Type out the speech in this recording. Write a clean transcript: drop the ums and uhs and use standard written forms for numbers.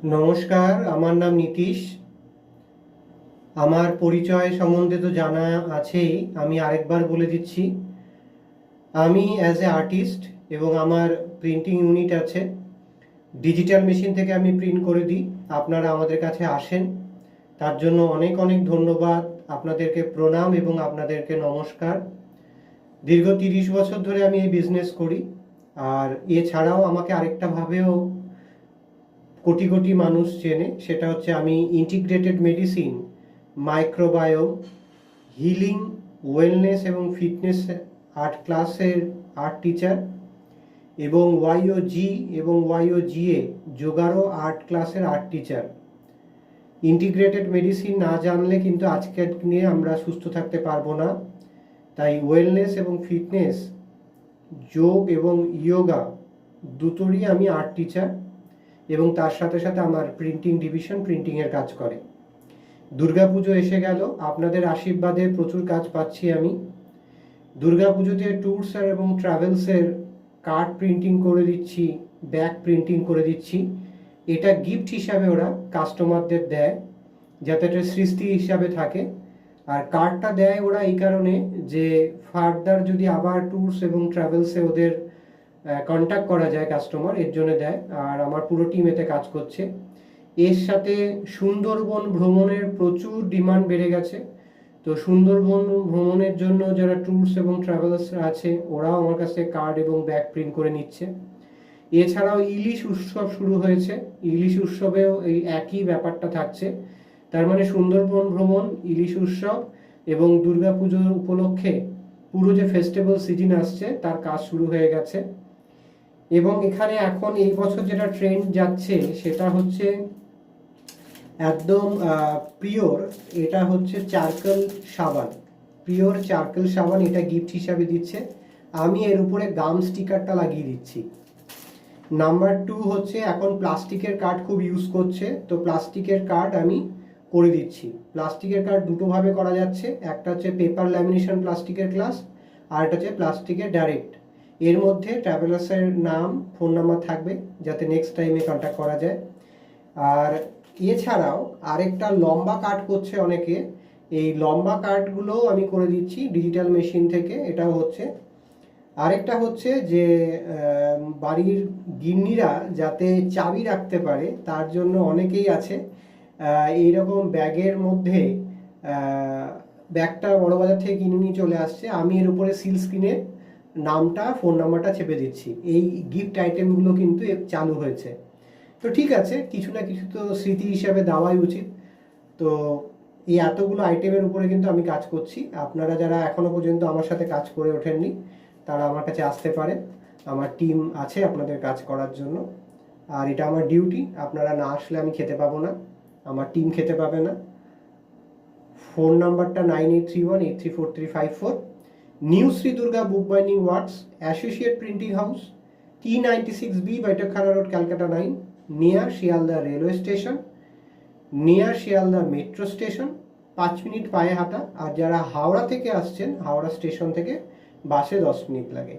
নমস্কার, আমার নাম নীতিশ। আমার পরিচয় সম্বন্ধে তো জানা আছেই, আমি আরেকবার বলে দিচ্ছি। আমি অ্যাজ এ আর্টিস্ট এবং আমার প্রিন্টিং ইউনিট আছে। ডিজিটাল মেশিন থেকে আমি প্রিন্ট করে দিই। আপনারা আমাদের কাছে আসেন, তার জন্য অনেক অনেক ধন্যবাদ। আপনাদেরকে প্রণাম এবং আপনাদেরকে নমস্কার। দীর্ঘ 30 বছর ধরে আমি এই বিজনেস করি। আর এছাড়াও আমাকে আরেকটা ভাবেও কোটি কোটি মানুষ চেনে, সেটা হচ্ছে আমি integrated medicine, microbiome, healing, wellness এবং ফিটনেস আর্ট ক্লাসের আর্ট টিচার, এবং ওয়াইওজি এবং ওয়াইওজিএ যোগারও আর্ট ক্লাসের আর্ট টিচার। ইন্টিগ্রেটেড মেডিসিন না জানলে কিন্তু আজকের দিনে আমরা সুস্থ থাকতে পারবো না। তাই ওয়েলনেস এবং ফিটনেস, যোগ এবং ইয়োগা দুটোরই আমি আর্ট টিচার, এবং তার সাথে সাথে আমার প্রিন্টিং ডিভিশন প্রিন্টিংয়ের কাজ করে। দুর্গাপুজো এসে গেল, আপনাদের আশীর্বাদে প্রচুর কাজ পাচ্ছি আমি। দুর্গাপুজোতে ট্যুরস এবং ট্রাভেলসের কার্ড প্রিন্টিং করে দিচ্ছি, ব্যাগ প্রিন্টিং করে দিচ্ছি। এটা গিফট হিসাবে ওরা কাস্টমারদের দেয়, যাতে এটা সৃষ্টি হিসাবে থাকে। আর কার্ডটা দেয় ওরা এই কারণে যে ফার্দার যদি আবার ট্যুরস এবং ট্রাভেলসে ওদের কন্ট্যাক্ট করা যায় কাস্টমার, এর জন্য দেয়। আর আমার পুরো টিম এতে কাজ করছে। এর সাথে সুন্দরবন ভ্রমণের প্রচুর ডিমান্ড বেড়ে গেছে। তো সুন্দরবন ভ্রমণের জন্য যারা ট্যুরস এবং ট্রাভেলার্স আছে, ওরাও আমার কাছে কার্ড এবং ব্যাগ প্রিন্ট করে নিচ্ছে। এছাড়াও ইলিশ উৎসব শুরু হয়েছে, ইলিশ উৎসবেও এই একই ব্যাপারটা থাকছে। তার মানে সুন্দরবন ভ্রমণ, ইলিশ উৎসব এবং দুর্গাপুজো উপলক্ষে পুরো যে ফেস্টিভ্যাল সিজন আসছে তার কাজ শুরু হয়ে গেছে। এবং এখানে এখন এই বছর যেটা ট্রেন্ড যাচ্ছে সেটা হচ্ছে একদম পিওর, এটা হচ্ছে চারকোল সাবান, পিওর চারকোল সাবান। এটা গিফট হিসাবে দিচ্ছে। আমি এর উপরে গাম স্টিকারটা লাগিয়ে দিচ্ছি। নাম্বার 2 হচ্ছে এখন প্লাস্টিকের কার্ড খুব ইউজ করছে, তো প্লাস্টিকের কার্ড আমি করে দিচ্ছি। প্লাস্টিকের কার্ড দুটোভাবে করা যাচ্ছে, একটা হচ্ছে পেপার ল্যামিনেশন প্লাস্টিকের গ্লাস, আর একটা হচ্ছে প্লাস্টিকের ডাইরেক্ট। এর মধ্যে ট্রাভেলার্সের নাম, ফোন নাম্বার থাকবে, যাতে নেক্সট টাইমে কন্ট্যাক্ট করা যায়। আর এছাড়াও আরেকটা লম্বা কার্ড করছে অনেকে, এই লম্বা কার্ডগুলোও আমি করে দিচ্ছি ডিজিটাল মেশিন থেকে। এটাও হচ্ছে। আরেকটা হচ্ছে যে বাড়ির গিন্নিরা যাতে চাবি রাখতে পারে, তার জন্য অনেকেই আছে এইরকম ব্যাগের মধ্যে, ব্যাগটা বড়বাজার থেকে কিনে নিয়ে চলে আসছে, আমি এর উপরে সিল স্ক্রিনে নামটা, ফোন নাম্বারটা চেপে দিচ্ছি। এই গিফট আইটেমগুলো কিন্তু চালু হয়েছে। তো ঠিক আছে, কিছু না কিছু তো স্মৃতি হিসাবে দেওয়াই উচিত। তো এই এতগুলো আইটেমের উপরে কিন্তু আমি কাজ করছি। আপনারা যারা এখনো পর্যন্ত আমার সাথে কাজ করে ওঠেননি, তারা আমার কাছে আসতে পারে। আমার টিম আছে আপনাদের কাজ করার জন্য। আর এটা আমার ডিউটি, আপনারা না আসলে আমি খেতে পাবো না, আমার টিম খেতে পাবে না। ফোন নাম্বারটা 9831834354। New Shri Durga book binding works, associate printing house, T96B, Baitakkhana road, Calcutta 9, near Sealdah railway station, near Sealdah metro station. 5 minute পায়ে হাঁটা। আর যারা হাওড়া থেকে আসছেন, হাওড়া স্টেশন থেকে বাসে 10 মিনিট লাগে।